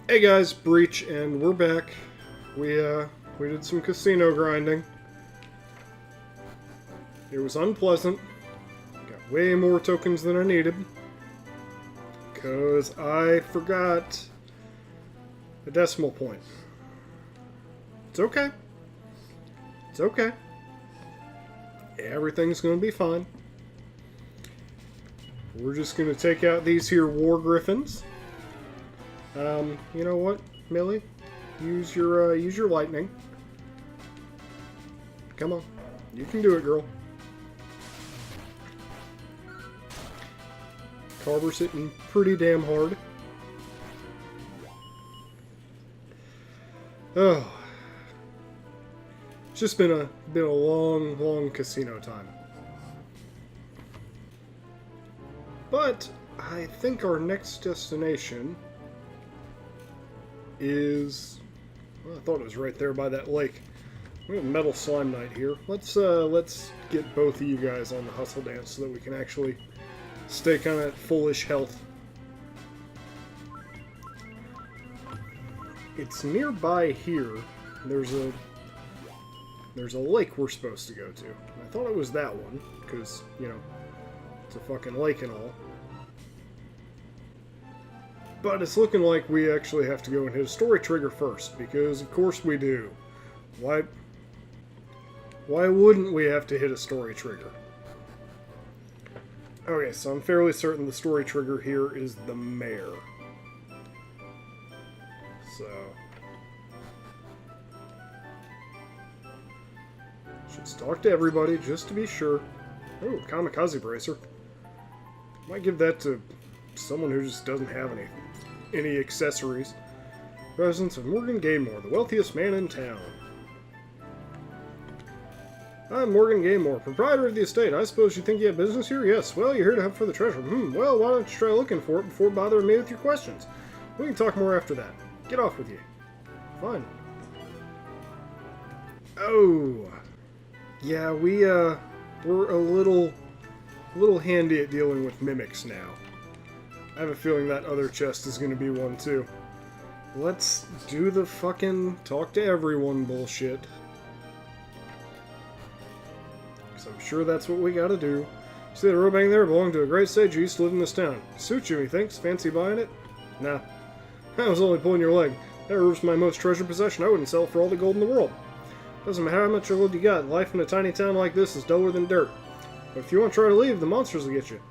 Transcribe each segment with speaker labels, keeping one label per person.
Speaker 1: Hey guys, Breach, and we're back. We did some casino grinding. It was unpleasant. Got way more tokens than I needed. Because I forgot the decimal point. It's okay. It's okay. Everything's gonna be fine. We're just gonna take out these here war griffins. You know what, Millie? Use your lightning. Come on, you can do it, girl. Carver's hitting pretty damn hard. Oh, it's just been a long casino time. But I think our next destination is... Well, I thought it was right there by that lake. We have Metal Slime Knight here. Let's get both of you guys on the hustle dance so that we can actually stay kind of at fullish health. It's nearby here. There's a lake we're supposed to go to. I thought it was that one because, you know, it's a fucking lake and all. But it's looking like we actually have to go and hit a story trigger first, because of course we do. Why wouldn't we have to hit a story trigger? Okay, so I'm fairly certain the story trigger here is the mayor. So... Should talk to everybody, just to be sure. Oh, Kamikaze Bracer. Might give that to someone who just doesn't have any accessories. Presence of Morgan Gaymore, the wealthiest man in town. I'm Morgan Gaymore, proprietor of the estate. I suppose you think you have business here? Yes. Well, you're here to hunt for the treasure. Well, why don't you try looking for it before bothering me with your questions? We can talk more after that. Get off with you. Fine. Oh. Yeah, we're a little handy at dealing with mimics now. I have a feeling that other chest is going to be one too. Let's do the fucking talk to everyone bullshit. Because I'm sure that's what we gotta do. See that robe hanging there belonged to a great sage who used to live in this town. Suits you, methinks. Fancy buying it? Nah. I was only pulling your leg. That robe's my most treasured possession. I wouldn't sell it for all the gold in the world. Doesn't matter how much gold you got. Life in a tiny town like this is duller than dirt. But if you want to try to leave, the monsters will get you.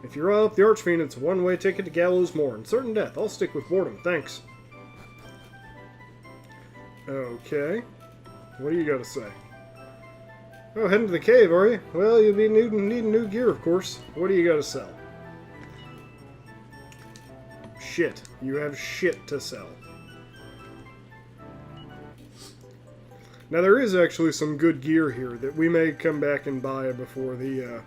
Speaker 1: If you rile up the Archfiend, it's a one-way ticket to Gallows Moor and certain death. I'll stick with boredom, thanks. Okay. What do you got to say? Oh, heading to the cave, are you? Well, you'll be needing new gear, of course. What do you got to sell? Shit. You have shit to sell. Now, there is actually some good gear here that we may come back and buy before the,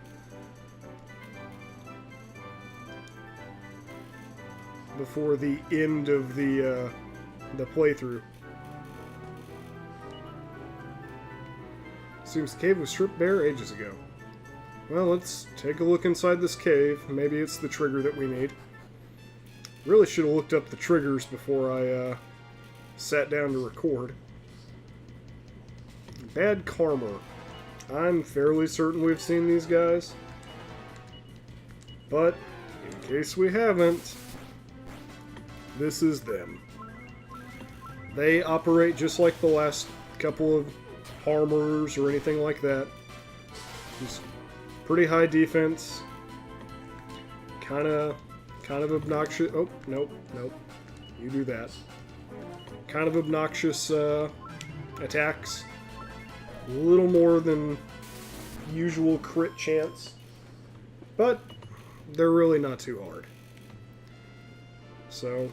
Speaker 1: end of the playthrough. Seems the cave was stripped bare ages ago. Well, let's take a look inside this cave. Maybe it's the trigger that we need. Really should have looked up the triggers before I sat down to record. Bad Karma. I'm fairly certain we've seen these guys. But, in case we haven't, this is them. They operate just like the last couple of harmers or anything like that. Just pretty high defense. Kind of obnoxious. Oh, nope. You do that. Kind of obnoxious attacks. A little more than usual crit chance. But they're really not too hard. So,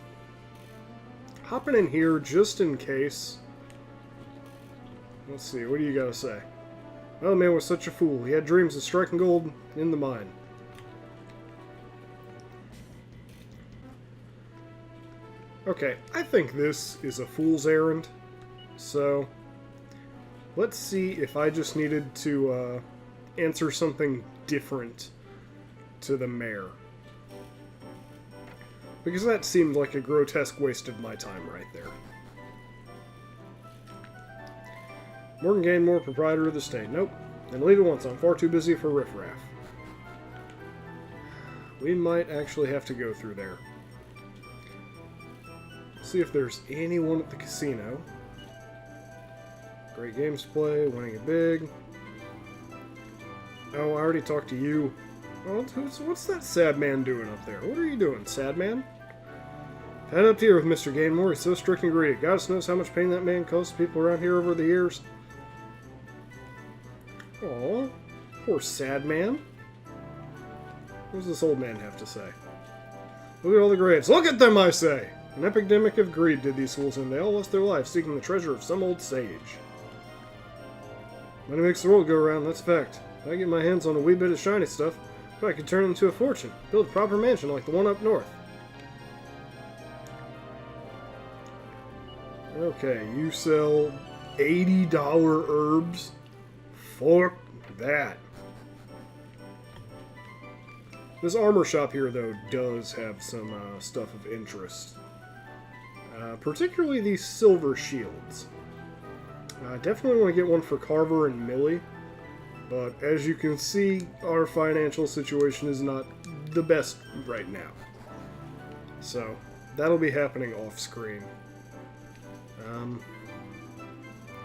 Speaker 1: hopping in here just in case. Let's see, what do you gotta say? Well, the man was such a fool. He had dreams of striking gold in the mine. Okay, I think this is a fool's errand. So, let's see if I just needed to answer something different to the mayor. Because that seemed like a grotesque waste of my time right there. Morgan Gainmore, proprietor of the state. Nope. Then leave it once. I'm far too busy for riffraff. We might actually have to go through there. See if there's anyone at the casino. Great games to play, winning it big. Oh, I already talked to you. Well, what's that sad man doing up there? What are you doing, sad man? Head up here with Mr. Gainmore. He's so strict and greedy. Goddess knows how much pain that man caused people around here over the years. Aw, poor sad man. What does this old man have to say? Look at all the graves. Look at them, I say! An epidemic of greed did these fools in. They all lost their lives seeking the treasure of some old sage. Money makes the world go around, that's fact. If I get my hands on a wee bit of shiny stuff, I could turn it into a fortune. Build a proper mansion like the one up north. Okay, you sell $80 herbs? Fuck that. This armor shop here, though, does have some stuff of interest. Particularly these silver shields. I definitely want to get one for Carver and Millie. But as you can see, our financial situation is not the best right now. So, that'll be happening off-screen.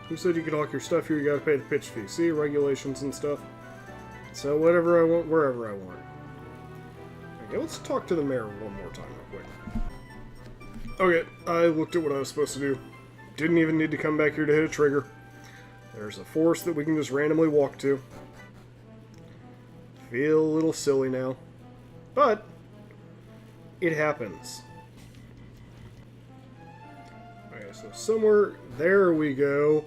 Speaker 1: Who said you could hawk your stuff here? You gotta pay the pitch fee. See, regulations and stuff. So, whatever I want, wherever I want. Okay, let's talk to the mayor one more time real quick. Okay, I looked at what I was supposed to do. Didn't even need to come back here to hit a trigger. There's a forest that we can just randomly walk to. Feel a little silly now. But, it happens. Okay, so somewhere, there we go.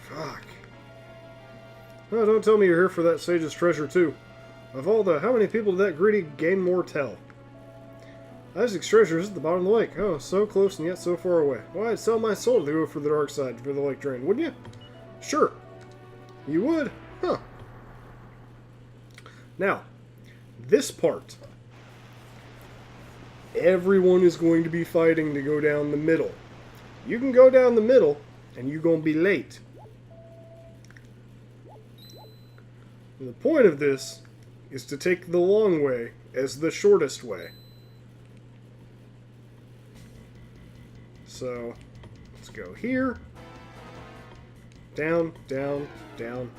Speaker 1: Fuck. Oh, don't tell me you're here for that sage's treasure too. Of all the, how many people did that greedy Gainmore tell? Isaac's treasure is at the bottom of the lake. Oh, so close and yet so far away. Well, I'd sell my soul to go for the dark side, for the lake drain, wouldn't you? Sure. You would? Huh. Now, this part. Everyone is going to be fighting to go down the middle. You can go down the middle, and you're going to be late. And the point of this is to take the long way as the shortest way. So, let's go here. Down, down, down.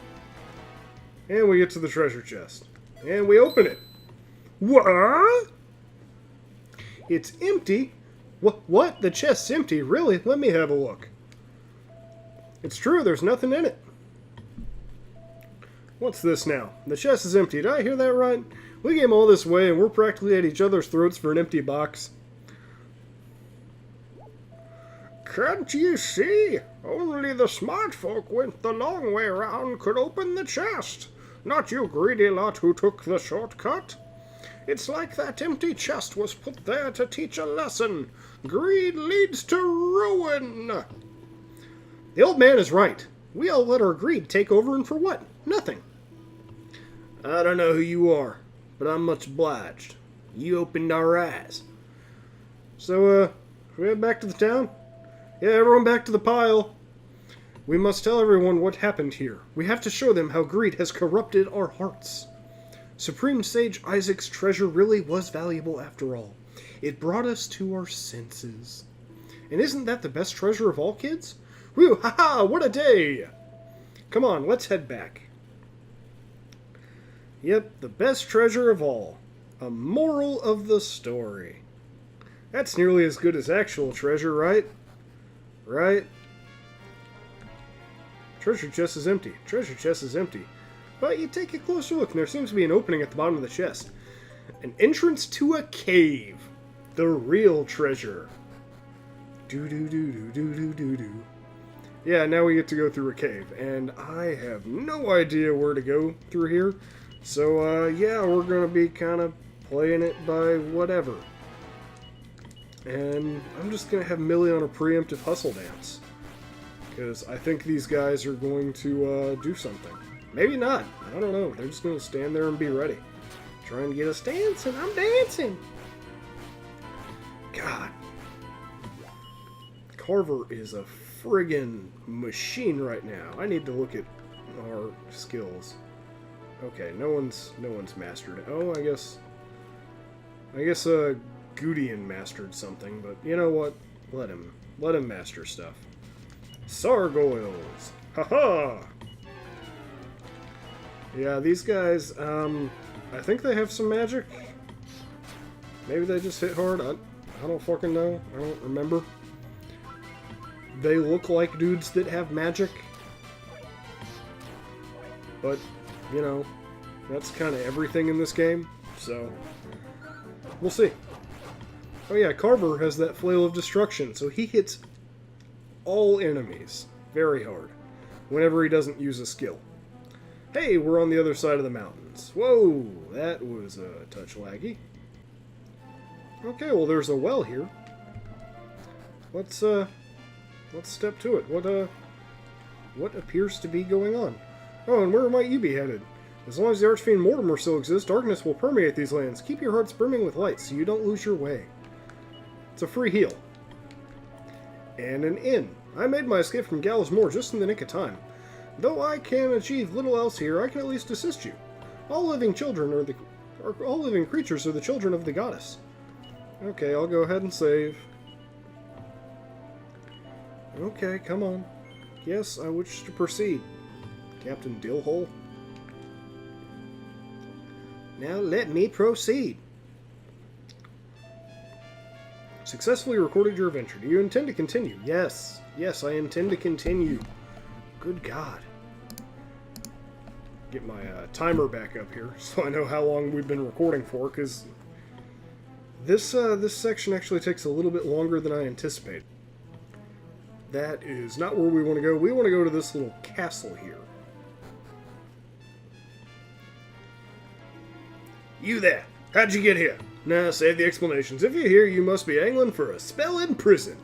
Speaker 1: And we get to the treasure chest. And we open it. What? It's empty? What? The chest's empty? Really? Let me have a look. It's true, there's nothing in it. What's this now? The chest is empty. Did I hear that right? We came all this way and we're practically at each other's throats for an empty box. Can't you see? Only the smart folk went the long way round could open the chest. Not you greedy lot who took the shortcut. It's like that empty chest was put there to teach a lesson. Greed leads to ruin. The old man is right. We all let our greed take over, and for what? Nothing. I don't know who you are, but I'm much obliged. You opened our eyes. So, we head back to the town? Yeah, everyone back to the pile. We must tell everyone what happened here. We have to show them how greed has corrupted our hearts. Supreme Sage Isaac's treasure really was valuable after all. It brought us to our senses. And isn't that the best treasure of all, kids? Whew, ha-ha, what a day! Come on, let's head back. Yep, the best treasure of all. A moral of the story. That's nearly as good as actual treasure, right? Right? Treasure chest is empty. Treasure chest is empty. But you take a closer look, and there seems to be an opening at the bottom of the chest. An entrance to a cave. The real treasure. Do-do-do-do-do-do-do-do. Yeah, now we get to go through a cave, and I have no idea where to go through here. So, yeah, we're going to be kind of playing it by whatever. And I'm just going to have Millie on a preemptive hustle dance. Because I think these guys are going to do something. Maybe not. I don't know. They're just going to stand there and be ready. Trying to get us dancing. I'm dancing. Carver is a friggin' machine right now. I need to look at our skills. Okay, no one's mastered it. Oh, I guess Gudian mastered something, but you know what? Let him master stuff. Sargoyles. Haha. Yeah, these guys, I think they have some magic. Maybe they just hit hard. I don't fucking know. I don't remember. They look like dudes that have magic. But, you know, that's kind of everything in this game. So, we'll see. Oh yeah, Carver has that Flail of Destruction, so he hits all enemies very hard whenever he doesn't use a skill. Hey, we're on the other side of the mountains. Whoa, that was a touch laggy. Okay, well there's a well here. Let's step to it. What appears to be going on? Oh, and where might you be headed? As long as the Archfiend Mortimer still exists, darkness will permeate these lands. Keep your hearts brimming with light so you don't lose your way. It's a free heal. And an inn. I made my escape from Gallows Moor just in the nick of time. Though I can achieve little else here, I can at least assist you. All living creatures are the children of the goddess. Okay, I'll go ahead and save. Okay, come on. Yes, I wish to proceed. Captain Dillhole. Now let me proceed. Successfully recorded your adventure. Do you intend to continue? Yes. Yes, I intend to continue. Good God. Get my timer back up here so I know how long we've been recording for, because this section actually takes a little bit longer than I anticipated. That is not where we want to go. We want to go to this little castle here. You there! How'd you get here? Nah, save the explanations. If you're here, you must be angling for a spell in prison.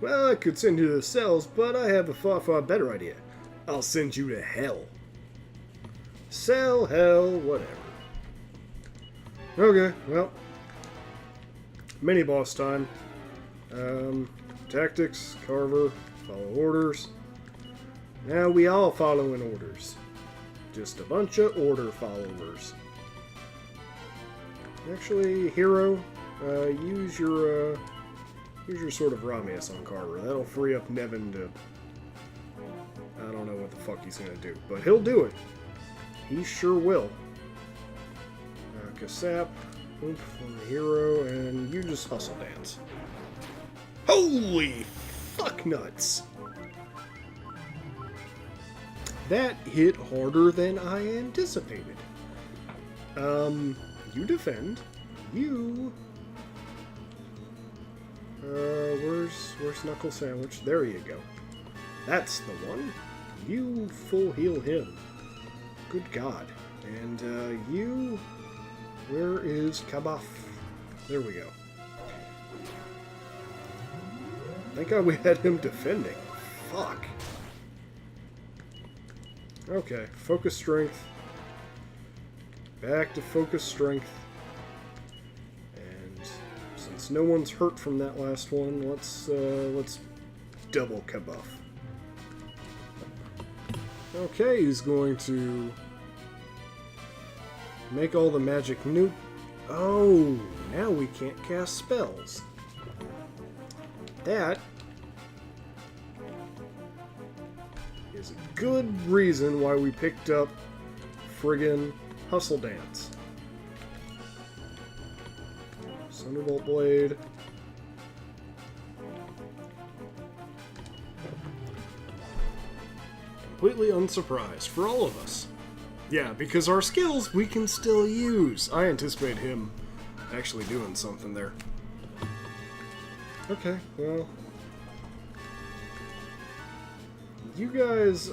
Speaker 1: Well, I could send you to the cells, but I have a far, far better idea. I'll send you to hell. Cell, hell, whatever. Okay, well. Mini-boss time. Tactics, Carver, follow orders. Now we all following orders. Just a bunch of order followers. Actually, hero, use your Sword of Ramius on Carver. That'll free up Nevin to... I don't know what the fuck he's gonna do, but he'll do it. He sure will. Kasap, oomph on the hero, and you just hustle dance. Holy fuck nuts! That hit harder than I anticipated. You defend. You... where's Knuckle Sandwich? There you go. That's the one. You full heal him. Good God. And, you... Where is Kabuff? There we go. Thank God we had him defending. Fuck. Okay, focus strength. Back to focus strength. And since no one's hurt from that last one, let's double Kabuff. Okay, he's going to make all the magic new... Oh, now we can't cast spells. That is a good reason why we picked up friggin' Hustle Dance. Thunderbolt Blade. Completely unsurprised for all of us. Yeah, because our skills we can still use. I anticipate him actually doing something there. Okay, well... You guys,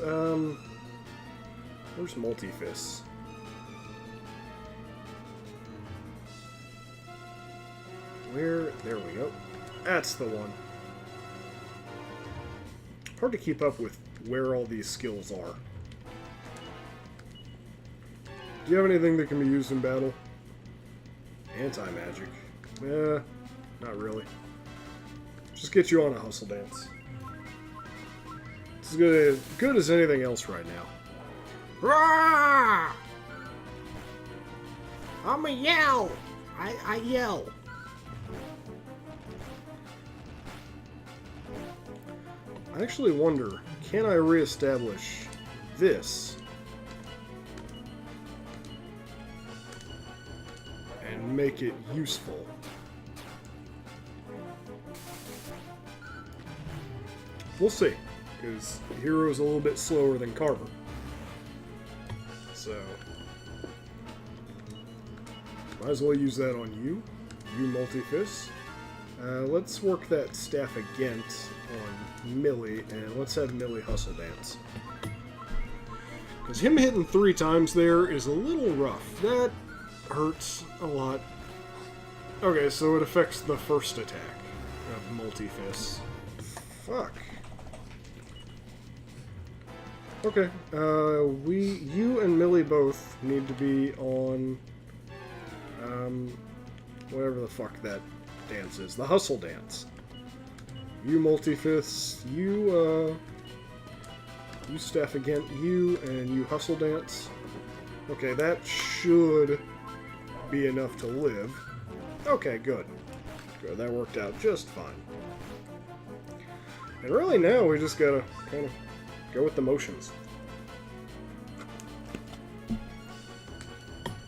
Speaker 1: where's Multifists? Where? There we go. That's the one. Hard to keep up with where all these skills are. Do you have anything that can be used in battle? Anti-magic. Not really. Just get you on a Hustle Dance. It's good as anything else right now.
Speaker 2: Rah! I'm a yell. I yell.
Speaker 1: I actually wonder, can I reestablish this and make it useful? We'll see, because Hero's a little bit slower than Carver. So, might as well use that on you. You multi-fist. Let's work that staff against on Millie, and let's have Millie hustle dance. Because him hitting 3 times there is a little rough. That hurts a lot. Okay, so it affects the first attack of multi-fist. Fuck. Okay, you and Millie both need to be on, whatever the fuck that dance is. The hustle dance. You multi-fists, you staff again, you, and you hustle dance. Okay, that should be enough to live. Okay, good. Good, that worked out just fine. And really now we just gotta kind of go with the motions.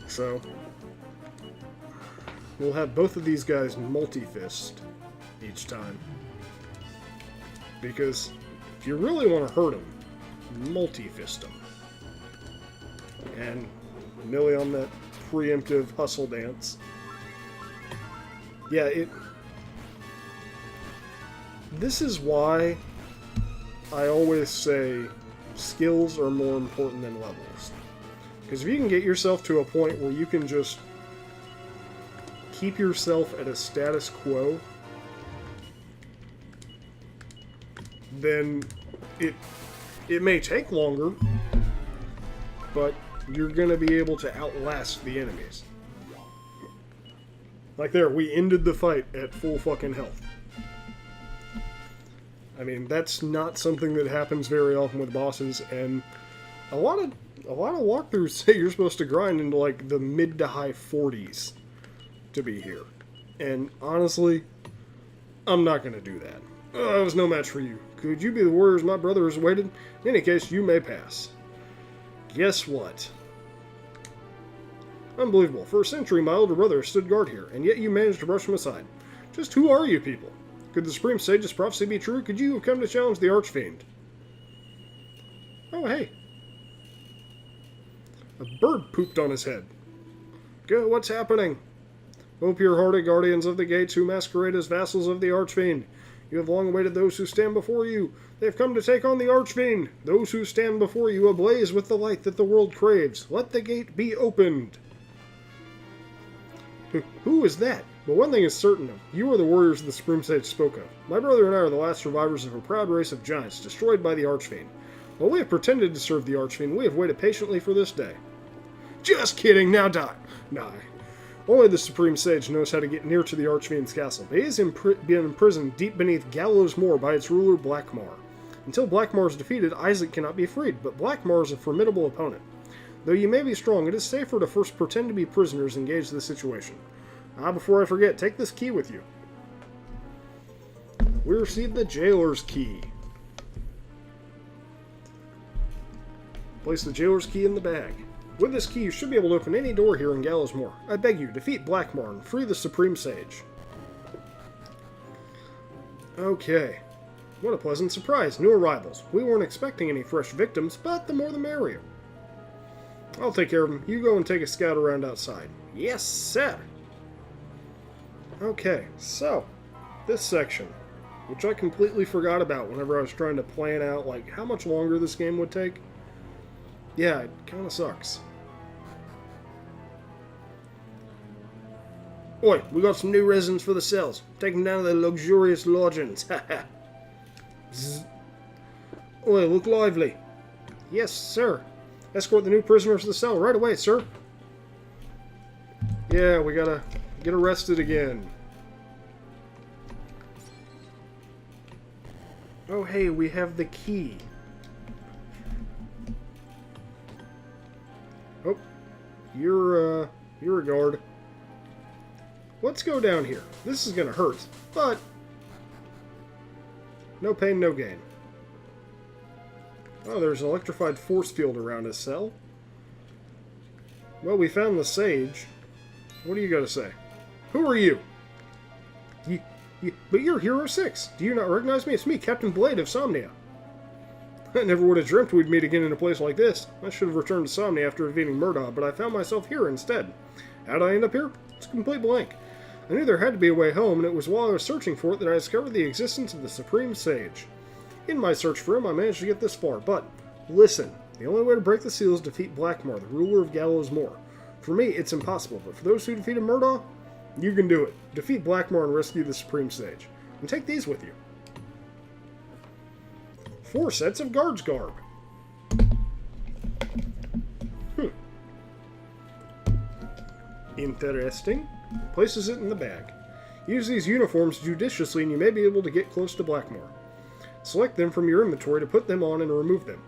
Speaker 1: So, we'll have both of these guys multi-fist each time. Because if you really want to hurt them, multi-fist them. And Millie on that preemptive hustle dance. Yeah, this is why I always say skills are more important than levels. Because if you can get yourself to a point where you can just keep yourself at a status quo, then it may take longer, but you're going to be able to outlast the enemies. Like there, we ended the fight at full fucking health. I mean, that's not something that happens very often with bosses, and a lot of walkthroughs say you're supposed to grind into like the mid to high 40s to be here. And honestly, I'm not going to do that. I was no match for you. Could you be the warriors my brother has waited? In any case, you may pass. Guess what? Unbelievable. For a century, my older brother stood guard here, and yet you managed to brush him aside. Just who are you people? Could the Supreme Sage's prophecy be true? Could you have come to challenge the Archfiend? Oh, hey. A bird pooped on his head. Go, what's happening? O pure-hearted guardians of the gates who masquerade as vassals of the Archfiend. You have long awaited those who stand before you. They have come to take on the Archfiend. Those who stand before you ablaze with the light that the world craves. Let the gate be opened. Who is that? But one thing is certain, you are the warriors the Supreme Sage spoke of. My brother and I are the last survivors of a proud race of giants destroyed by the Archfiend. While we have pretended to serve the Archfiend, we have waited patiently for this day. Just kidding, now die. Nah. Only the Supreme Sage knows how to get near to the Archfiend's castle, but he has been imprisoned deep beneath Gallows Moor by its ruler Blackmar. Until Blackmar is defeated, Isaac cannot be freed, but Blackmar is a formidable opponent. Though you may be strong, it is safer to first pretend to be prisoners and gauge the situation. Before I forget, take this key with you. We received the Jailer's Key. Place the Jailer's Key in the bag. With this key, you should be able to open any door here in Gallows Moor. I beg you, defeat Blackmar and free the Supreme Sage. Okay. What a pleasant surprise. New arrivals. We weren't expecting any fresh victims, but the more the merrier. I'll take care of them. You go and take a scout around outside. Yes, sir. Okay, so, this section, which I completely forgot about whenever I was trying to plan out, like, how much longer this game would take. Yeah, it kind of sucks. Oi, we got some new residents for the cells. Take them down to their luxurious lodgings. Haha. Oi, look lively. Yes, sir. Escort the new prisoners to the cell right away, sir. Yeah, we gotta get arrested again. Oh, hey, we have the key. You're a guard. Let's go down here. This is gonna hurt, but no pain, no gain. Oh, there's an electrified force field around his cell. Well, we found the sage. What do you got to say? Who are you? But you're Hero 6. Do you not recognize me? It's me, Captain Blade of Somnia. I never would have dreamt we'd meet again in a place like this. I should have returned to Somnia after defeating Murdaugh, but I found myself here instead. How'd I end up here? It's a complete blank. I knew there had to be a way home, and it was while I was searching for it that I discovered the existence of the Supreme Sage. In my search for him, I managed to get this far, but listen, the only way to break the seal is to defeat Blackmore, the ruler of Gallows Moor. For me, it's impossible, but for those who defeated Murdaugh, you can do it. Defeat Blackmore and rescue the Supreme Sage. And take these with you. 4 sets of guards garb. Interesting. Places it in the bag. Use these uniforms judiciously and you may be able to get close to Blackmore. Select them from your inventory to put them on and remove them.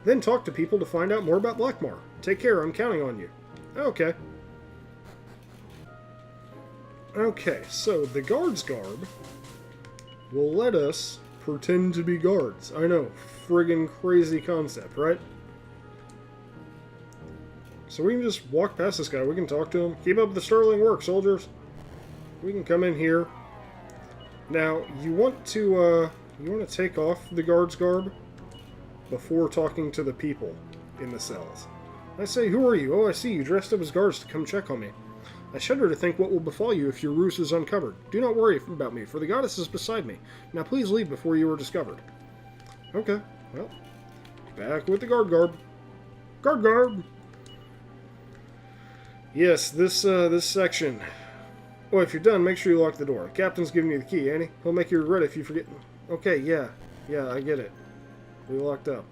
Speaker 1: Then talk to people to find out more about Blackmore. Take care, I'm counting on you. Okay. Okay, so the guards garb will let us pretend to be guards. I know, friggin' crazy concept, right? So we can just walk past this guy, we can talk to him. Keep up the sterling work, soldiers. We can come in here. Now, you want to take off the guards garb before talking to the people in the cells. I say, who are you? Oh, I see you dressed up as guards to come check on me. I shudder to think what will befall you if your ruse is uncovered. Do not worry about me, for the goddess is beside me. Now please leave before you are discovered. Okay, well, back with the guard garb. Guard garb! Yes, this section. Oh, if you're done, make sure you lock the door. The captain's giving you the key, ain't he? He'll make you regret if you forget. Okay, yeah, I get it. We locked up.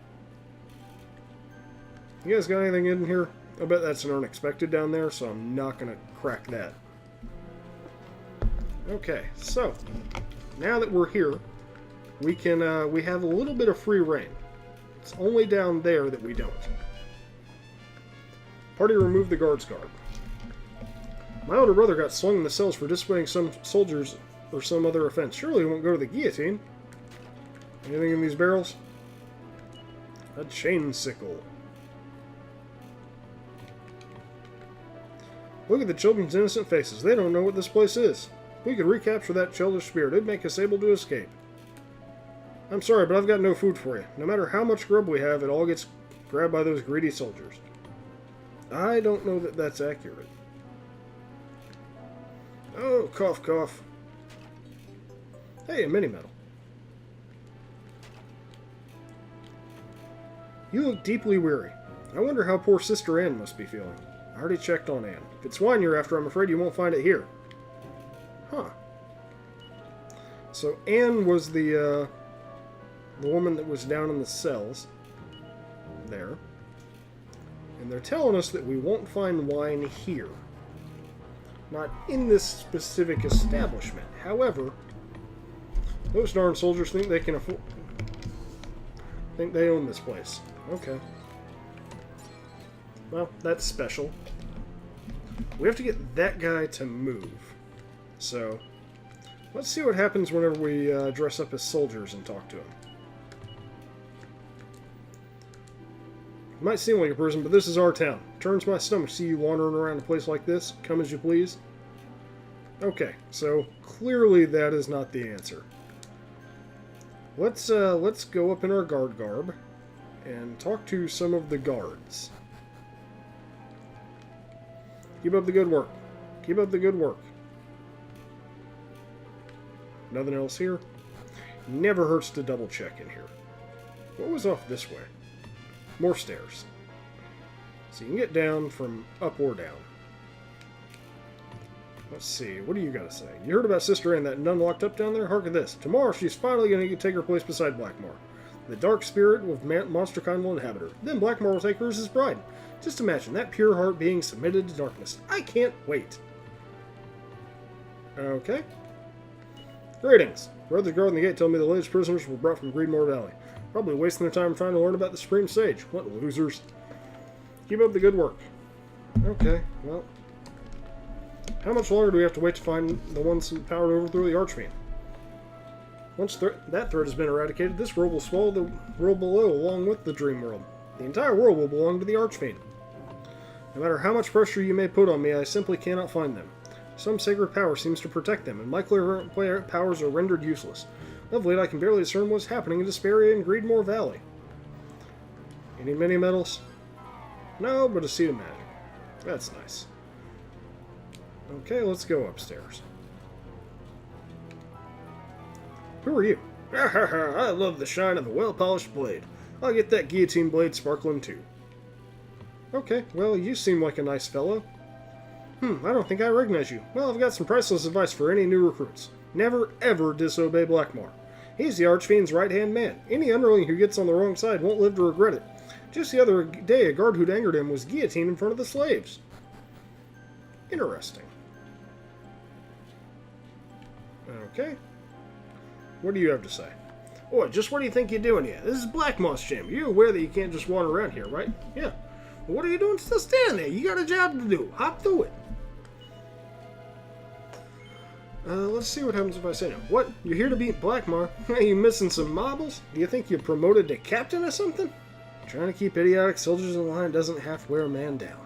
Speaker 1: You guys got anything in here? I bet that's an unexpected down there, so I'm not going to crack that. Okay, so now that we're here, we can we have a little bit of free reign. It's only down there that we don't. Party remove the guards garb. My older brother got slung in the cells for disobeying some soldiers or some other offense. Surely he won't go to the guillotine. Anything in these barrels? A chain sickle. Look at the children's innocent faces. They don't know what this place is. If we could recapture that childish spirit, it'd make us able to escape. I'm sorry, but I've got no food for you. No matter how much grub we have, it all gets grabbed by those greedy soldiers. I don't know that that's accurate. Oh, cough, cough. Hey, a mini-medal. You look deeply weary. I wonder how poor Sister Anne must be feeling. I already checked on Anne. If it's wine you're after, I'm afraid you won't find it here. Huh. So Anne was the woman that was down in the cells. There. And they're telling us that we won't find wine here. Not in this specific establishment. However, those darn soldiers think they can afford... think they own this place. Okay. Well, that's special. We have to get that guy to move. So, let's see what happens whenever we dress up as soldiers and talk to him. It might seem like a prison, but this is our town. Turns my stomach to see you wandering around a place like this. Come as you please. Okay, so clearly that is not the answer. Let's go up in our guard garb and talk to some of the guards. Keep up the good work. Keep up the good work. Nothing else here? Never hurts to double check in here. What was off this way? More stairs. So you can get down from up or down. Let's see, what do you got to say? You heard about Sister Anne, that nun locked up down there? Hark at this. Tomorrow she's finally going to take her place beside Blackmore. The dark spirit of monsterkind will inhabit her. Then Blackmore will take her as his bride. Just imagine that pure heart being submitted to darkness. I can't wait. Okay. Greetings. Brothers guarding the gate told me the latest prisoners were brought from Greenmore Valley. Probably wasting their time trying to learn about the Supreme Sage. What losers. Keep up the good work. Okay, well. How much longer do we have to wait to find the ones who powered overthrow the Archfiend? Once that threat has been eradicated, this world will swallow the world below along with the dream world. The entire world will belong to the Archfiend. No matter how much pressure you may put on me, I simply cannot find them. Some sacred power seems to protect them, and my clear powers are rendered useless. Of late, I can barely discern what's happening in Desparia and Greedmore Valley. Any mini metals? No, but a seed of magic. That's nice. Okay, let's go upstairs. Who are you? I love the shine of a well-polished blade. I'll get that guillotine blade sparkling too. Okay, well, you seem like a nice fellow. I don't think I recognize you. Well, I've got some priceless advice for any new recruits. Never, ever disobey Blackmar. He's the Archfiend's right-hand man. Any underling who gets on the wrong side won't live to regret it. Just the other day, a guard who'd angered him was guillotined in front of the slaves. Interesting. Okay. What do you have to say? Oh, just what do you think you're doing here? This is Black Moss Gym. You're aware that you can't just wander around here, right? Yeah. Well, what are you doing still standing there? You got a job to do. Hop through it. Let's see what happens if I say no. What? You're here to beat Blackmar? Are you missing some marbles? Do you think you're promoted to captain or something? Trying to keep idiotic soldiers in line doesn't half wear a man down.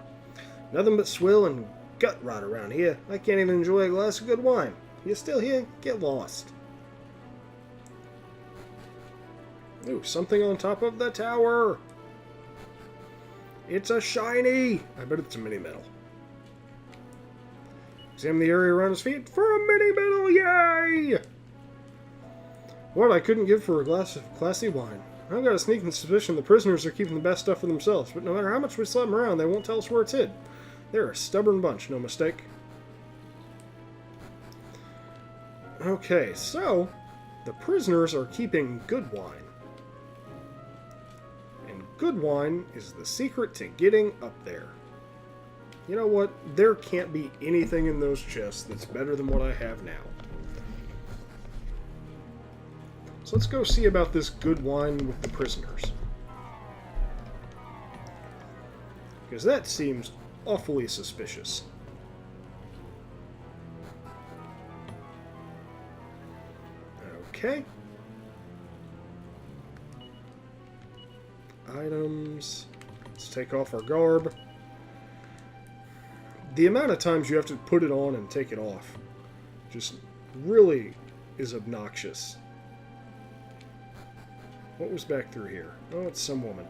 Speaker 1: Nothing but swill and gut rot around here. I can't even enjoy a glass of good wine. You're still here? Get lost. Ooh, something on top of the tower. It's a shiny. I bet it's a mini metal. Examine the area around his feet for a mini metal. Yay! What I couldn't give for a glass of classy wine. I've got a sneaking suspicion the prisoners are keeping the best stuff for themselves, but no matter how much we slap them around, they won't tell us where it's hid. They're a stubborn bunch, no mistake. Okay, so the prisoners are keeping good wine. And good wine is the secret to getting up there. You know what? There can't be anything in those chests that's better than what I have now. So let's go see about this good wine with the prisoners. Because that seems awfully suspicious. Okay. Items. Let's take off our garb. The amount of times you have to put it on and take it off just really is obnoxious. What was back through here? Oh, it's some woman.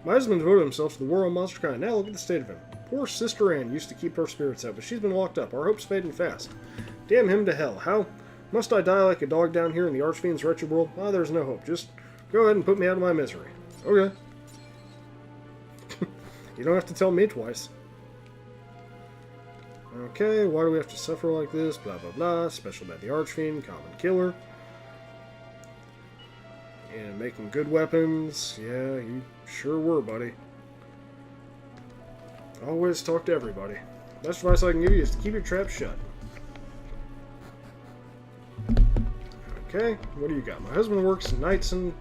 Speaker 1: My husband devoted himself to the war on monster kind. Now look at the state of him. Poor Sister Anne used to keep her spirits up, but she's been locked up. Our hope's fading fast. Damn him to hell. How must I die like a dog down here in the Archfiend's wretched world? Ah, there's no hope. Just go ahead and put me out of my misery. Okay. You don't have to tell me twice. Okay, why do we have to suffer like this? Blah, blah, blah. Special about the Archfiend, common killer. And making good weapons. Yeah, you sure were, buddy. Always talk to everybody. Best advice I can give you is to keep your trap shut. Okay, what do you got? My husband works night and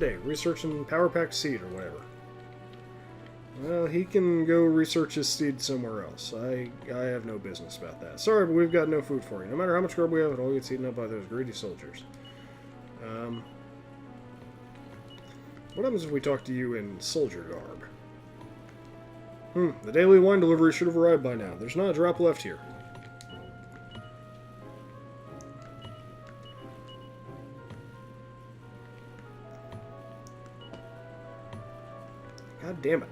Speaker 1: day, researching Power Pack seed or whatever. Well, he can go research his seed somewhere else. I have no business about that. Sorry, but we've got no food for you. No matter how much garb we have, it all gets eaten up by those greedy soldiers. What happens if we talk to you in soldier garb? The daily wine delivery should have arrived by now. There's not a drop left here. God damn it.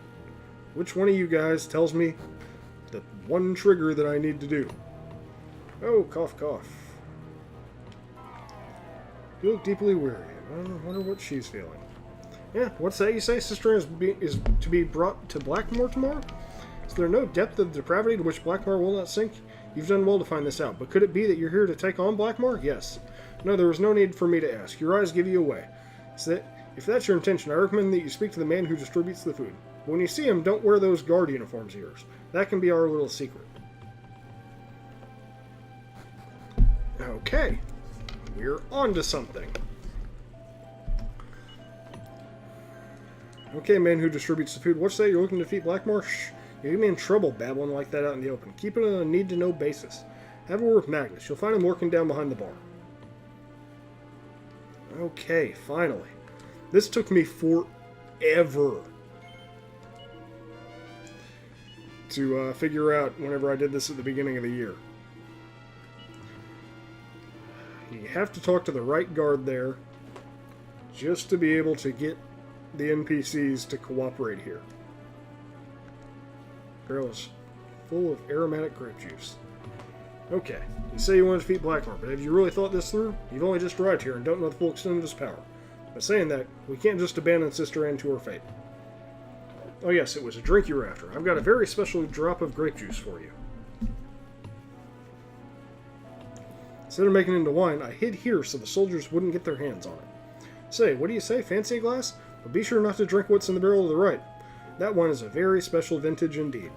Speaker 1: Which one of you guys tells me the one trigger that I need to do? Oh, cough, cough. You look deeply weary. I wonder what she's feeling. Yeah, what's that you say? Sister is to be brought to Blackmore tomorrow? Is there no depth of depravity to which Blackmore will not sink? You've done well to find this out, but could it be that you're here to take on Blackmore? Yes. No, there was no need for me to ask. Your eyes give you away. If that's your intention, I recommend that you speak to the man who distributes the food. When you see him, don't wear those guard uniforms of yours. That can be our little secret. Okay. We're on to something. Okay, man who distributes the food. What's that? You're looking to defeat Blackmore? Shh. You get me in trouble babbling like that out in the open. Keep it on a need-to-know basis. Have a word with Magnus. You'll find him working down behind the bar. Okay, finally. This took me forever to figure out whenever I did this at the beginning of the year. You have to talk to the right guard there just to be able to get the NPCs to cooperate here. Barrel is full of aromatic grape juice. Okay, you say you want to defeat Blackmore, but have you really thought this through? You've only just arrived here and don't know the full extent of his power. By saying that, we can't just abandon Sister Anne to her fate. Oh yes, it was a drink you were after. I've got a very special drop of grape juice for you. Instead of making it into wine, I hid here so the soldiers wouldn't get their hands on it. Say, what do you say? Fancy a glass? But be sure not to drink what's in the barrel to the right. That wine is a very special vintage indeed.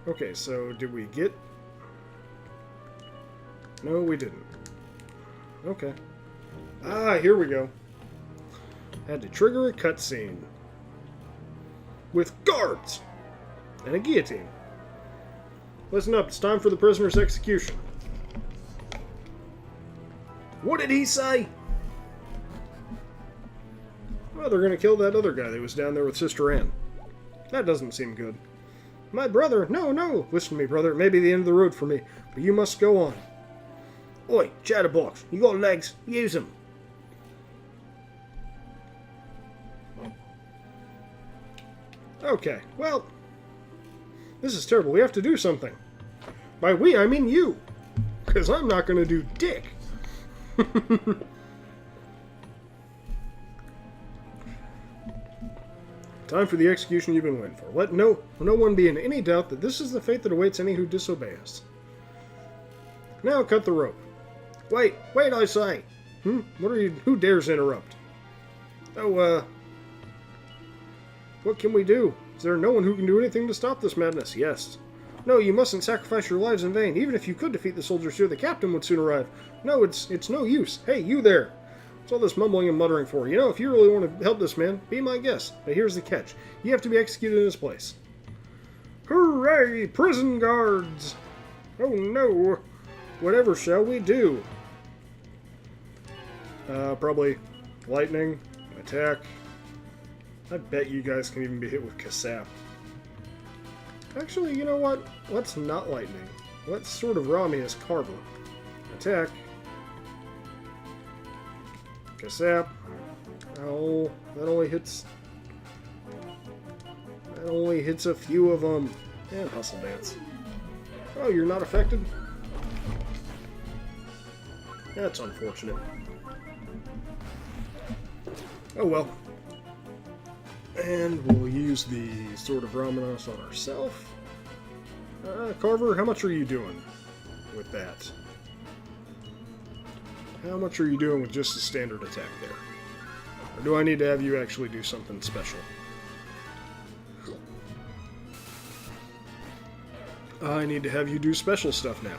Speaker 1: Okay, so did we get... No, we didn't. Okay. Ah, here we go. Had to trigger a cutscene. With guards! And a guillotine. Listen up, it's time for the prisoner's execution. What did he say? Well, they're going to kill that other guy that was down there with Sister Anne. That doesn't seem good. My brother! No, no! Listen to me, brother. It may be the end of the road for me, but you must go on. Oi, chatterbox! You got legs? Use them! Okay, well... This is terrible. We have to do something. By we, I mean you. Because I'm not going to do dick. Time for the execution you've been waiting for. Let no one be in any doubt that this is the fate that awaits any who disobey us. Now cut the rope. Wait, I say. What are you? Who dares interrupt? Oh, what can we do? Is there no one who can do anything to stop this madness? Yes. No, you mustn't sacrifice your lives in vain. Even if you could defeat the soldiers here, the captain would soon arrive. No, it's no use. Hey, you there. What's all this mumbling and muttering for? You know, if you really want to help this man, be my guest. But here's the catch. You have to be executed in his place. Hooray! Prison guards! Oh no! Whatever shall we do? Probably lightning, attack. I bet you guys can even be hit with Kasap. Actually, you know what? Let's not lightning. Let's sort of raw me as Carver. Attack. Kasap. Oh, that only hits a few of them. And Hustle Dance. Oh, you're not affected? That's unfortunate. Oh well. And we'll use the Sword of Ramanos on ourselves. Carver, how much are you doing with that? How much are you doing with just the standard attack there? Or do I need to have you actually do something special? I need to have you do special stuff now.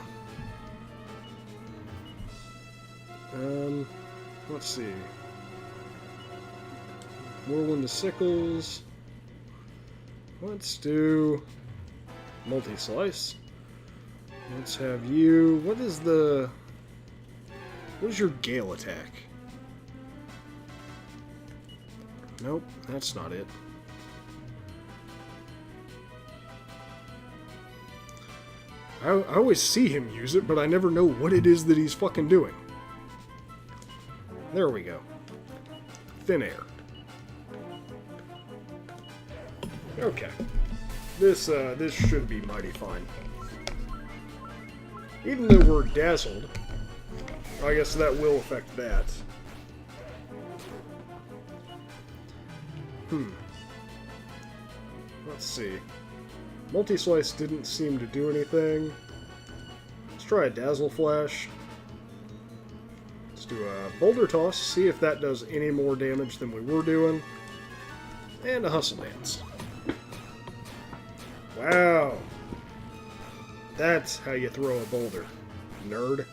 Speaker 1: Let's see. Whirlwind the Sickles. Let's do multi-slice. Let's have you... What is your Gale attack? Nope, that's not it. I always see him use it, but I never know what it is that he's fucking doing. There we go. Thin air. Okay. This should be mighty fine. Even though we're dazzled, I guess that will affect that. Let's see. Multi-slice didn't seem to do anything. Let's try a Dazzle Flash. Let's do a Boulder Toss, see if that does any more damage than we were doing. And a Hustle Dance. Wow. That's how you throw a boulder, nerd.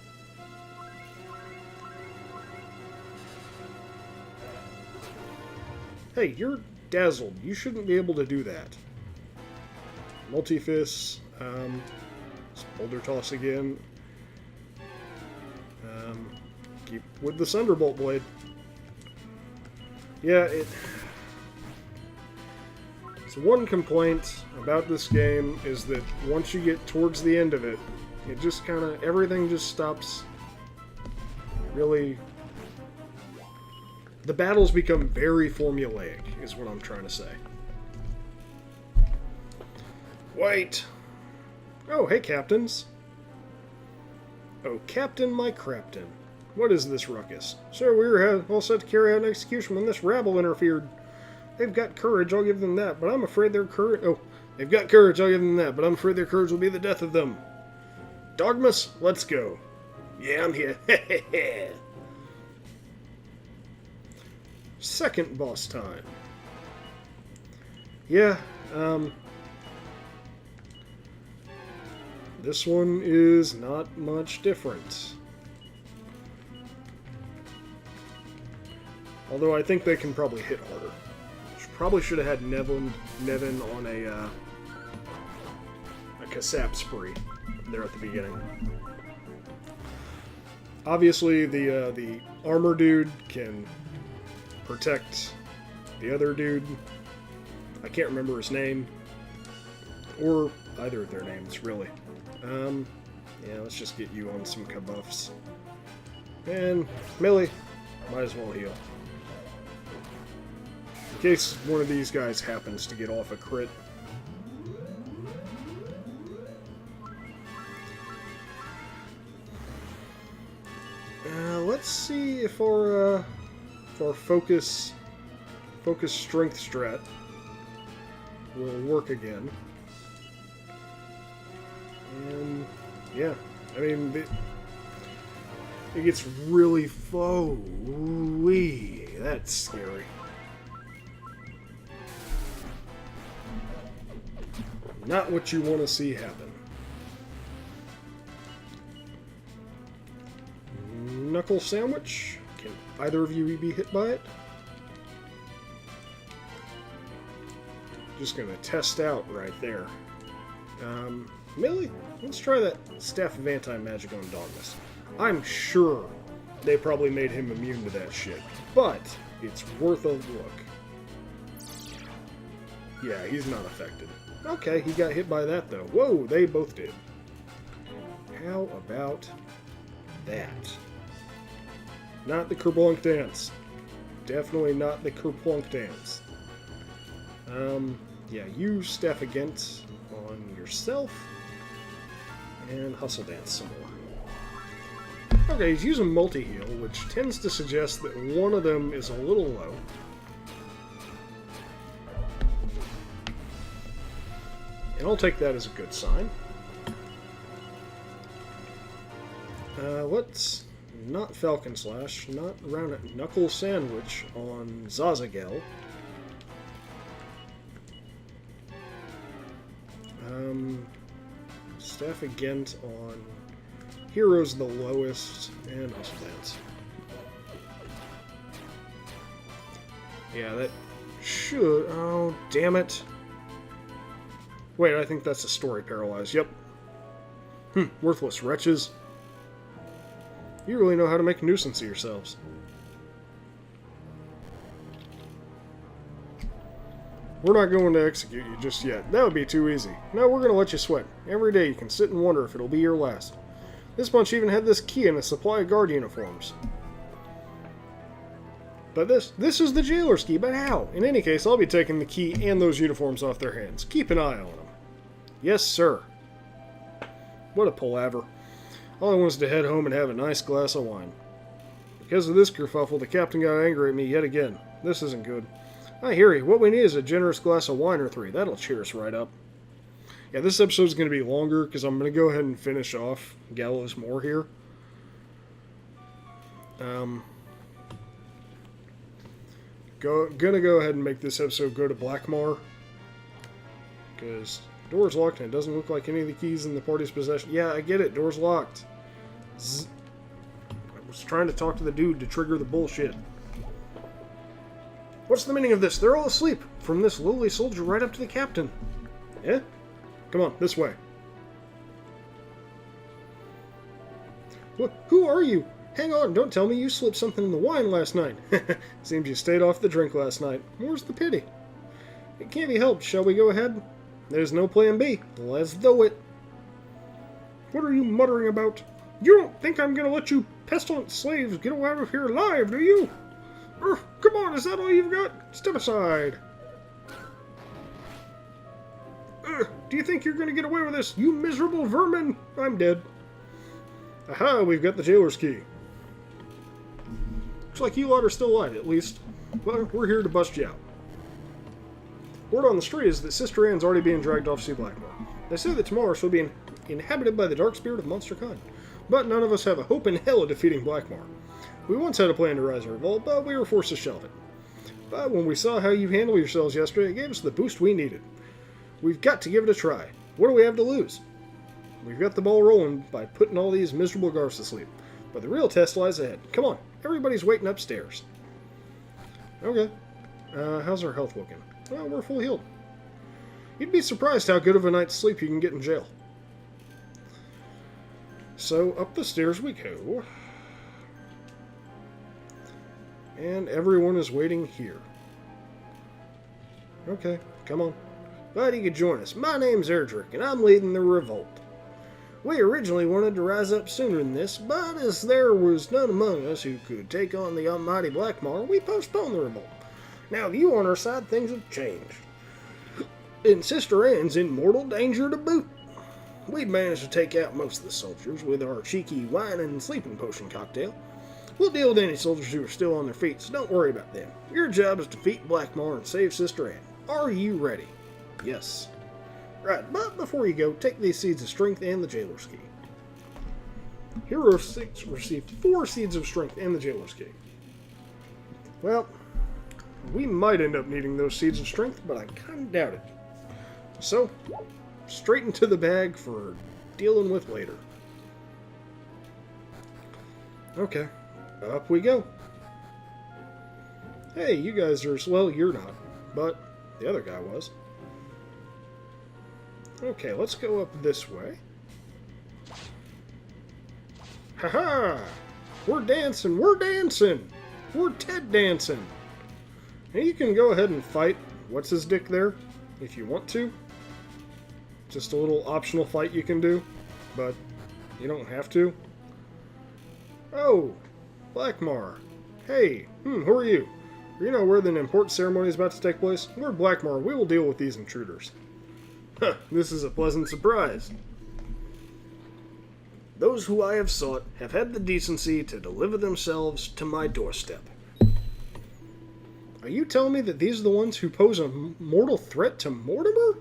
Speaker 1: Hey, Dazzled. You shouldn't be able to do that. Multi-fists. Boulder toss again. Keep with the Thunderbolt Blade. Yeah, so one complaint about this game is that once you get towards the end of it, it just kind of, everything just stops really. The battles become very formulaic, is what I'm trying to say. Wait! Oh, hey, captains. Oh, Captain, my Crapton. What is this ruckus? Sir, we were all set to carry out an execution when this rabble interfered. They've got courage, I'll give them that, but I'm afraid their courage... Oh, they've got courage, I'll give them that, but I'm afraid their courage will be the death of them. Dogmas, let's go. Yeah, I'm here. Second boss time. Yeah, this one is not much different. Although I think they can probably hit harder. Probably should have had Nevin on a Kasap spree there at the beginning. Obviously, the armor dude can protect the other dude. I can't remember his name, or either of their names, really. Yeah, let's just get you on some kabuffs. And Millie, might as well heal. In case one of these guys happens to get off a crit. Let's see if our focus strength strat will work again. And yeah, I mean it gets really wee. That's scary. Not what you want to see happen. Knuckle sandwich. Can either of you be hit by it? Just gonna test out right there. Millie, let's try that Staff of Anti-Magic on Dogmas. I'm sure they probably made him immune to that shit, but it's worth a look. Yeah, he's not affected. Okay, he got hit by that, though. Whoa, they both did. How about that? Not the Kerplunk dance. Definitely not the Kerplunk dance. Yeah, use Staff Against on yourself. And Hustle Dance some more. Okay, he's using multi-heal, which tends to suggest that one of them is a little low. And I'll take that as a good sign. Let's not Falcon Slash, not round it. Knuckle Sandwich on Zazagel. Staff Against on Hero's the lowest, and Hustle Dance. Yeah, that should... Oh, damn it. Wait, I think that's a story paralyzed. Yep. Worthless wretches. You really know how to make a nuisance of yourselves. We're not going to execute you just yet. That would be too easy. No, we're going to let you sweat. Every day you can sit and wonder if it'll be your last. This bunch even had this key and a supply of guard uniforms. But this is the jailer's key, but how? In any case, I'll be taking the key and those uniforms off their hands. Keep an eye on them. Yes, sir. What a palaver. All I want is to head home and have a nice glass of wine. Because of this kerfuffle, the captain got angry at me yet again. This isn't good. I hear you. What we need is a generous glass of wine or three. That'll cheer us right up. Yeah, this episode's going to be longer because I'm going to go ahead and finish off Gallows More here. Gonna go ahead and make this episode go to Blackmar. Because the door's locked and it doesn't look like any of the keys in the party's possession. Yeah, I get it. Door's locked. Zzz. I was trying to talk to the dude to trigger the bullshit. What's the meaning of this? They're all asleep, from this lowly soldier right up to the captain. Yeah? Come on, this way. Who are you? Hang on, don't tell me you slipped something in the wine last night. Seems you stayed off the drink last night. More's the pity. It can't be helped. Shall we go ahead? There's no plan B. Let's do it. What are you muttering about? You don't think I'm going to let you pestilent slaves get out of here alive, do you? Come on, is that all you've got? Step aside. Do you think you're going to get away with this, you miserable vermin? I'm dead. Aha, we've got the jailer's key. Looks like you lot are still alive, at least. Well, we're here to bust you out. Word on the street is that Sister Anne's already being dragged off to see Blackmore. They say that tomorrow she'll be inhabited by the dark spirit of monster kind. But none of us have a hope in hell of defeating Blackmore. We once had a plan to rise a revolt, but we were forced to shelve it. But when we saw how you handled yourselves yesterday, it gave us the boost we needed. We've got to give it a try. What do we have to lose? We've got the ball rolling by putting all these miserable guards to sleep. But the real test lies ahead. Come on, everybody's waiting upstairs. Okay. How's our health looking? Well, we're full healed. You'd be surprised how good of a night's sleep you can get in jail. So, up the stairs we go. And everyone is waiting here. Okay, come on. Glad you could join us. My name's Erdrick, and I'm leading the revolt. We originally wanted to rise up sooner than this, but as there was none among us who could take on the almighty Blackmar, we postponed the revolt. Now, you on our side, things have changed. And Sister Anne's in mortal danger to boot. We've managed to take out most of the soldiers with our cheeky wine and sleeping potion cocktail. We'll deal with any soldiers who are still on their feet, so don't worry about them. Your job is to defeat Blackmar and save Sister Anne. Are you ready? Yes. Right, but before you go, take these seeds of strength and the jailer's key. Hero 6 received 4 seeds of strength and the jailer's key. Well, we might end up needing those seeds of strength, but I kind of doubt it. So, straight into the bag for dealing with later. Okay, up we go. Hey, you guys are, well, you're not, but the other guy was. Okay, let's go up this way. Haha! We're dancing, we're dancing! We're Ted dancing! And you can go ahead and fight what's his dick there, if you want to. Just a little optional fight you can do, but you don't have to. Oh, Blackmar. Hey, who are you? You know where the important ceremony is about to take place? We're Blackmar. We will deal with these intruders. Huh, this is a pleasant surprise. Those who I have sought have had the decency to deliver themselves to my doorstep. Are you telling me that these are the ones who pose a mortal threat to Mortimer?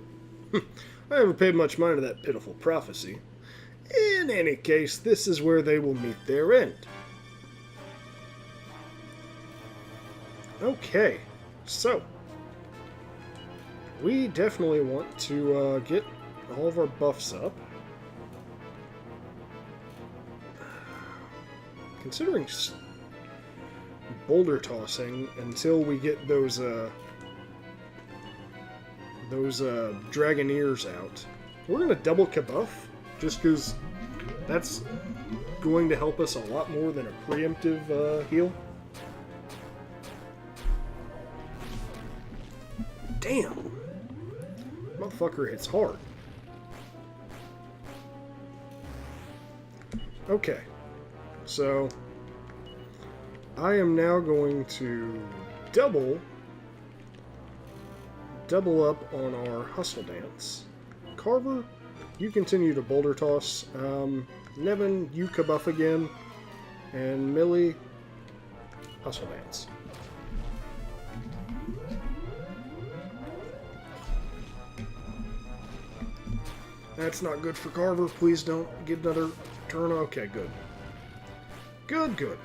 Speaker 1: I never paid much mind to that pitiful prophecy. In any case, this is where they will meet their end. Okay, so we definitely want to get all of our buffs up. Considering boulder tossing until we get those Dragoneers out. We're going to double Kabuff, just because that's going to help us a lot more than a preemptive heal. Damn! Motherfucker hits hard. Okay, so I am now going to double up on our Hustle Dance. Carver, you continue to Boulder Toss. Nevin, you Kabuff again. And Millie, Hustle Dance. That's not good for Carver. Please don't get another turn. Okay, good. Good.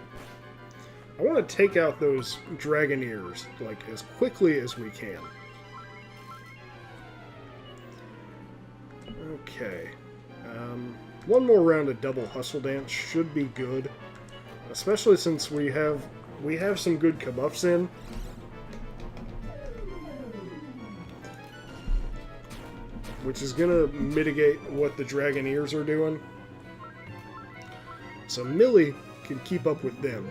Speaker 1: I want to take out those Dragoneers, like, as quickly as we can. Okay. One more round of double Hustle Dance should be good. Especially since we have some good Kabuffs in. which is going to mitigate what the Dragoneers are doing. So Millie can keep up with them.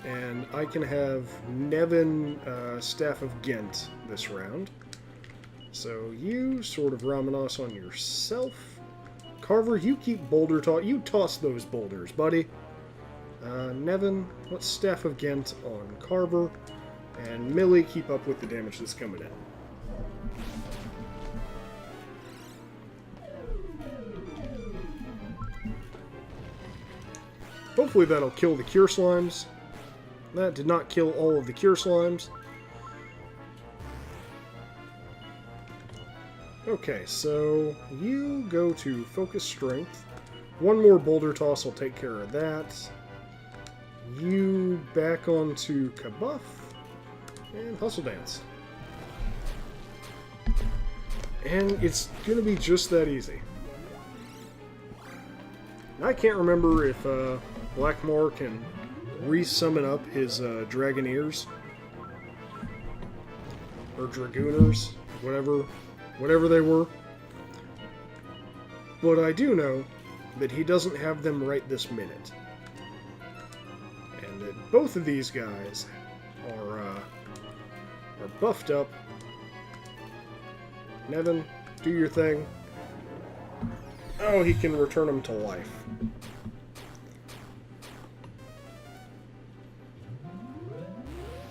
Speaker 1: And I can have Nevin Staff of Ghent this round. So you sort of Ramanos on yourself. Carver, you keep boulder toss. You toss those boulders, buddy. Nevin, let's Staff of Ghent on Carver. And Millie, keep up with the damage that's coming in. Hopefully that'll kill the Cure Slimes. That did not kill all of the Cure Slimes. Okay, so you go to Focus Strength. One more Boulder Toss will take care of that. You back onto Kabuff. And Hustle Dance. And it's going to be just that easy. I can't remember if Blackmore can re-summon up his Dragoneers. Or Dragooners. Whatever they were. But I do know that he doesn't have them right this minute. And that both of these guys are buffed up. Nevin, do your thing. Oh, he can return them to life.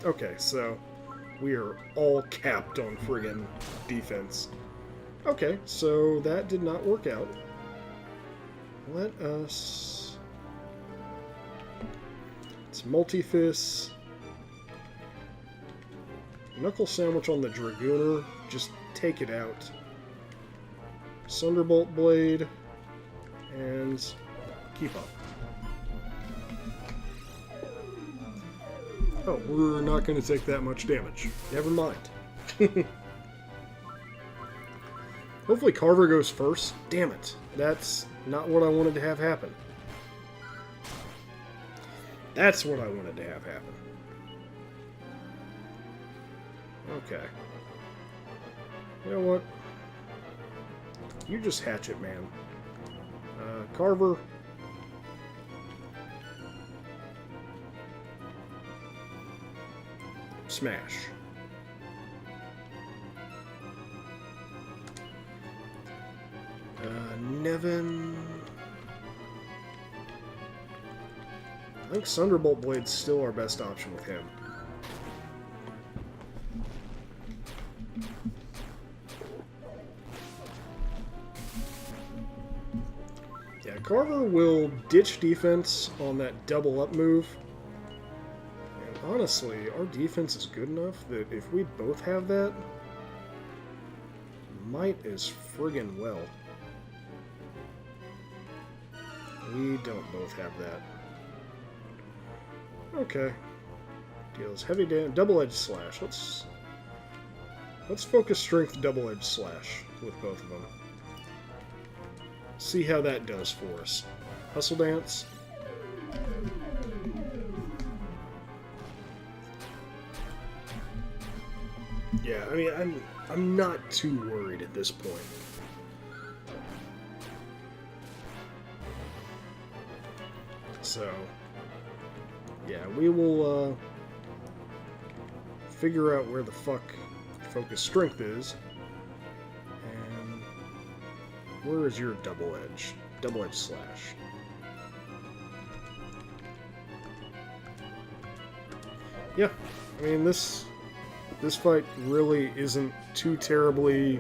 Speaker 1: Okay, so we are all capped on friggin' defense. Okay, so that did not work out. Let us... It's Multifist. Knuckle Sandwich on the Dragooner. Just take it out. Thunderbolt Blade. And keep up. Oh, we're not going to take that much damage. Never mind. Hopefully Carver goes first. Damn it. That's not what I wanted to have happen. That's what I wanted to have happen. Okay. You know what? You just hatch it, man. Carver. Smash. Nevin. I think Thunderbolt Blade's still our best option with him. Yeah, Carver will ditch defense on that double up move. And honestly, our defense is good enough that if we both have that, might as friggin' well. We don't both have that. Okay. Deals heavy damage. Double-edged slash. Let's focus strength double-edged slash with both of them. See how that does for us. Hustle Dance. Yeah, I mean, I'm not too worried at this point. So, yeah, we will figure out where the fuck focus strength is. And where is your double edge? Double edge slash. Yeah, I mean, this fight really isn't too terribly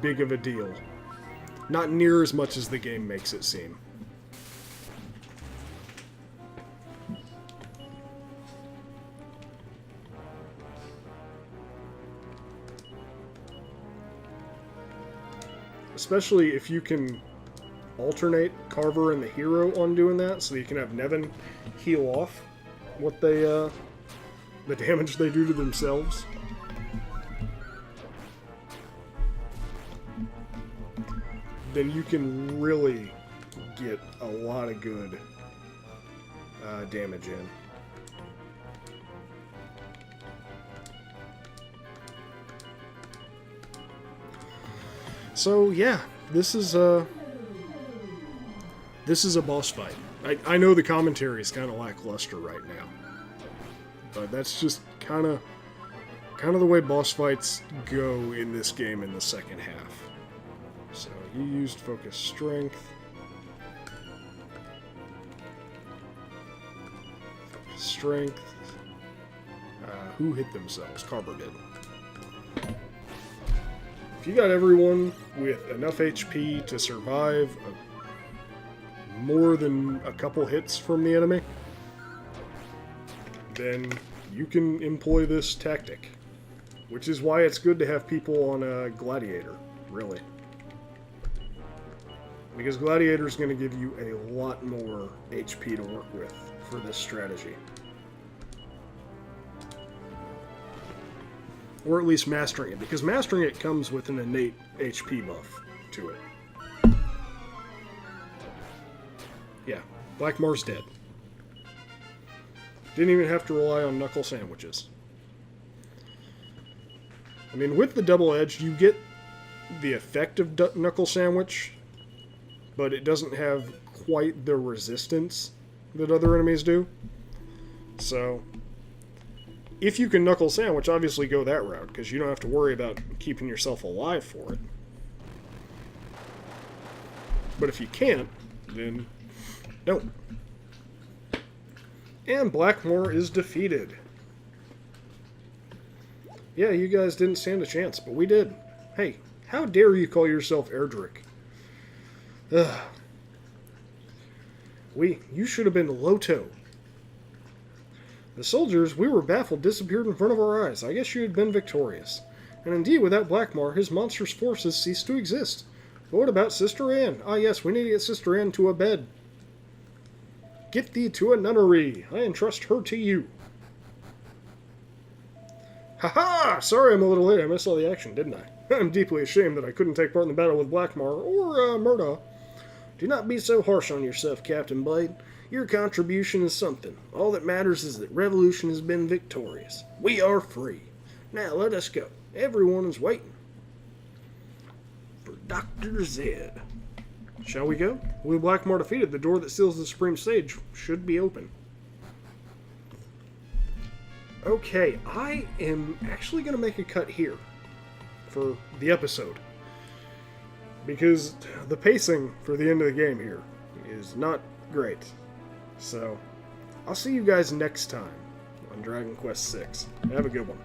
Speaker 1: big of a deal. Not near as much as the game makes it seem. Especially if you can alternate Carver and the hero on doing that, so you can have Nevin heal off what they, the damage they do to themselves. Then you can really get a lot of good damage in. So yeah, this is a boss fight. I know the commentary is kind of lackluster right now, but that's just kind of the way boss fights go in this game in the second half. So you used focus strength. Strength. Who hit themselves? Carver did. If you got everyone with enough HP to survive more than a couple hits from the enemy, then you can employ this tactic. Which is why it's good to have people on a Gladiator, really. Because Gladiator is going to give you a lot more HP to work with for this strategy. Or at least mastering it, because mastering it comes with an innate HP buff to it. Yeah, Blackmore's dead. Didn't even have to rely on knuckle sandwiches. I mean, with the double edge, you get the effect of knuckle sandwich, but it doesn't have quite the resistance that other enemies do. So, if you can knuckle sandwich, obviously go that route, because you don't have to worry about keeping yourself alive for it. But if you can't, then don't. And Blackmore is defeated. Yeah, you guys didn't stand a chance, but we did. Hey, how dare you call yourself Erdrick? Ugh. You should have been Loto. The soldiers, we were baffled, disappeared in front of our eyes. I guess you had been victorious. And indeed, without Blackmore, his monstrous forces ceased to exist. But what about Sister Anne? Ah yes, we need to get Sister Anne to a bed. Get thee to a nunnery. I entrust her to you. Ha-ha! Sorry I'm a little late. I missed all the action, didn't I? I'm deeply ashamed that I couldn't take part in the battle with Blackmore or Murdaugh. Do not be so harsh on yourself, Captain Blade. Your contribution is something. All that matters is that Revolution has been victorious. We are free. Now let us go. Everyone is waiting for Dr. Zed. Shall we go? With Blackmore defeated, the door that seals the Supreme Stage should be open. Okay, I am actually going to make a cut here for the episode. Because the pacing for the end of the game here is not great. So, I'll see you guys next time on Dragon Quest VI. Have a good one.